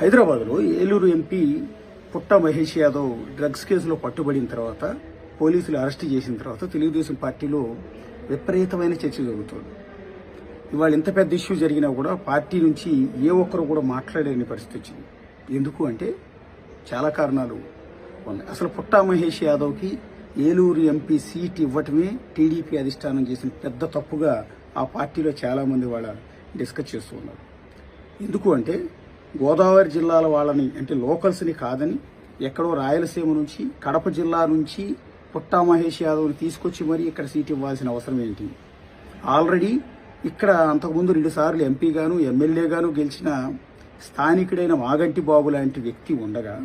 హైదరాబాద్లో ఏలూరు ఎంపీ పుట్ట మహేష్ యాదవ్ డ్రగ్స్ కేసులో పట్టుబడిన తర్వాత పోలీసులు అరెస్ట్ చేసిన తర్వాత తెలుగుదేశం పార్టీలో విపరీతమైన చర్చ జరుగుతోంది. ఇవాళ ఇంత పెద్ద ఇష్యూ జరిగినా కూడా పార్టీ నుంచి ఏ ఒక్కరు కూడా మాట్లాడలేని పరిస్థితి వచ్చింది. ఎందుకు అంటే చాలా కారణాలు ఉన్నాయి. అసలు పుట్ట మహేష్ యాదవ్కి ఏలూరు ఎంపీ సీట్ ఇవ్వటమే టీడీపీ అధిష్టానం చేసిన పెద్ద తప్పుగా ఆ పార్టీలో చాలామంది వాళ్ళ డిస్కస్ చేస్తూ ఉన్నారు. ఎందుకు అంటే గోదావరి జిల్లాల వాళ్ళని అంటే లోకల్స్ని కాదని ఎక్కడో రాయలసీమ నుంచి కడప జిల్లా నుంచి పుట్టా మహేష్ యాదవ్ని తీసుకొచ్చి మరీ ఇక్కడ సీట్ ఇవ్వాల్సిన అవసరం ఏంటి? ఆల్రెడీ ఇక్కడ అంతకుముందు 2 సార్లు ఎంపీగాను ఎమ్మెల్యేగాను గెలిచిన స్థానికుడైన మాగంటి బాబు లాంటి వ్యక్తి ఉండగా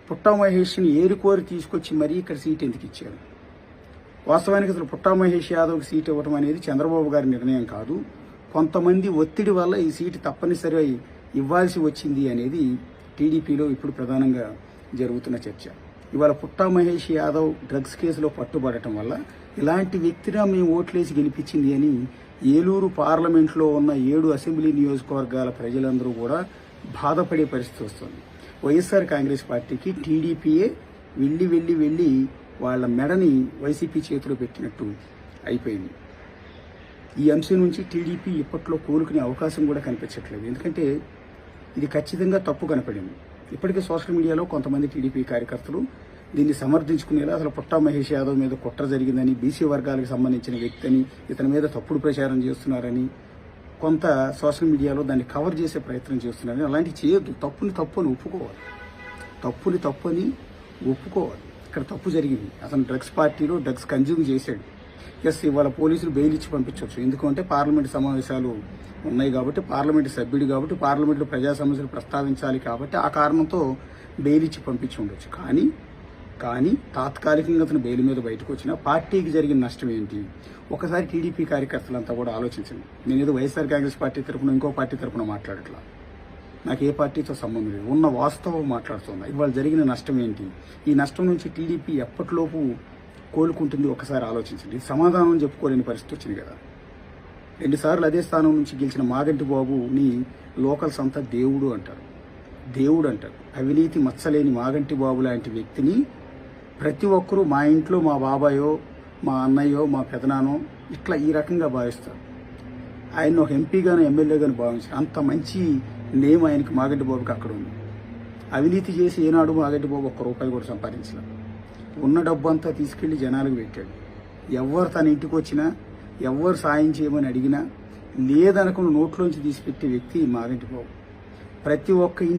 పుట్టా మహేష్ని ఏరుకోరి తీసుకొచ్చి మరీ ఇక్కడ సీట్ ఎందుకు ఇచ్చారు? వాస్తవానికి అసలు పుట్టా మహేష్ యాదవ్కి సీట్ ఇవ్వడం అనేది చంద్రబాబు గారి నిర్ణయం కాదు. కొంతమంది ఒత్తిడి వల్ల ఈ సీటు తప్పనిసరి ఇవ్వాల్సి వచ్చింది అనేది టీడీపీలో ఇప్పుడు ప్రధానంగా జరుగుతున్న చర్చ. ఇవాళ పుట్టా మహేష్ యాదవ్ డ్రగ్స్ కేసులో పట్టుబడటం వల్ల ఇలాంటి వ్యక్తిగా మేము ఓట్లేసి గెలిపించింది అని ఏలూరు పార్లమెంట్లో ఉన్న 7 అసెంబ్లీ నియోజకవర్గాల ప్రజలందరూ కూడా బాధపడే పరిస్థితి వస్తుంది. వైఎస్ఆర్ కాంగ్రెస్ పార్టీకి టీడీపీయే వెళ్ళి వాళ్ళ మెడని వైసీపీ చేతిలో పెట్టినట్టు అయిపోయింది. ఈ అంశం నుంచి టీడీపీ ఇప్పట్లో కోలుకునే అవకాశం కూడా కనిపించట్లేదు. ఎందుకంటే ఇది ఖచ్చితంగా తప్పు కనపడింది. ఇప్పటికే సోషల్ మీడియాలో కొంతమంది టీడీపీ కార్యకర్తలు దీన్ని సమర్థించుకునేలా అసలు పుట్టా మహేష్ యాదవ్ మీద కుట్ర జరిగిందని, బీసీ వర్గాలకు సంబంధించిన వ్యక్తి అని, ఇతని మీద తప్పుడు ప్రచారం చేస్తున్నారని కొంత సోషల్ మీడియాలో దాన్ని కవర్ చేసే ప్రయత్నం చేస్తున్నారని. అలాంటివి చేయొద్దు. తప్పుని తప్పని ఒప్పుకోవాలి. ఇక్కడ తప్పు జరిగింది. అతను డ్రగ్స్ పార్టీలో డ్రగ్స్ కన్జ్యూమ్ చేశాడు. ఇవాళ పోలీసులు బెయిల్ ఇచ్చి పంపించవచ్చు. ఎందుకంటే పార్లమెంటు సమావేశాలు ఉన్నాయి కాబట్టి, పార్లమెంటు సభ్యుడు కాబట్టి, పార్లమెంట్లో ప్రజా సమస్యలు ప్రస్తావించాలి కాబట్టి ఆ కారణంతో బెయిల్ ఇచ్చి పంపించి ఉండొచ్చు. కానీ తాత్కాలికంగా అతను బెయిల్ మీద బయటకు వచ్చినా పార్టీకి జరిగిన నష్టం ఏంటి? ఒకసారి టీడీపీ కార్యకర్తలంతా కూడా ఆలోచించండి. నేనేదో వైఎస్ఆర్ కాంగ్రెస్ పార్టీ తరఫున ఇంకో పార్టీ తరఫున మాట్లాడట్లా. నాకు ఏ పార్టీతో సంబంధం లేదు. ఉన్న వాస్తవం మాట్లాడుతున్నా. ఇవాళ జరిగిన నష్టం ఏంటి? ఈ నష్టం నుంచి టీడీపీ ఎప్పటిలోపు కోలుకుంటుంది ఒకసారి ఆలోచించండి. సమాధానం చెప్పుకోలేని పరిస్థితి వచ్చింది కదా. 2 సార్లు అదే స్థానం నుంచి గెలిచిన మాగంటి బాబుని లోకల్స్ అంతా దేవుడు అంటారు. అవినీతి మచ్చలేని మాగంటి బాబు లాంటి వ్యక్తిని ప్రతి ఒక్కరూ మా ఇంట్లో మా బాబాయో, మా అన్నయ్యో, మా పెదనానో ఇట్లా ఈ రకంగా భావిస్తారు. ఆయన ఒక ఎంపీగాను ఎమ్మెల్యేగాను భావించారు. అంత మంచి నేమ్ ఆయనకి మాగంటి బాబుకి అక్కడ ఉంది. అవినీతి చేసి ఏనాడు మాగంటి బాబు ₹1 కూడా సంపాదించలేదు. ఉన్న డబ్బు అంతా తీసుకెళ్లి జనాలకు పెట్టాడు. ఎవరు తన ఇంటికి వచ్చినా, ఎవరు సాయం చేయమని అడిగినా లేదనుకున్న నోట్లోంచి తీసిపెట్టే వ్యక్తి మాగంటి బాబు. ప్రతి ఒక్క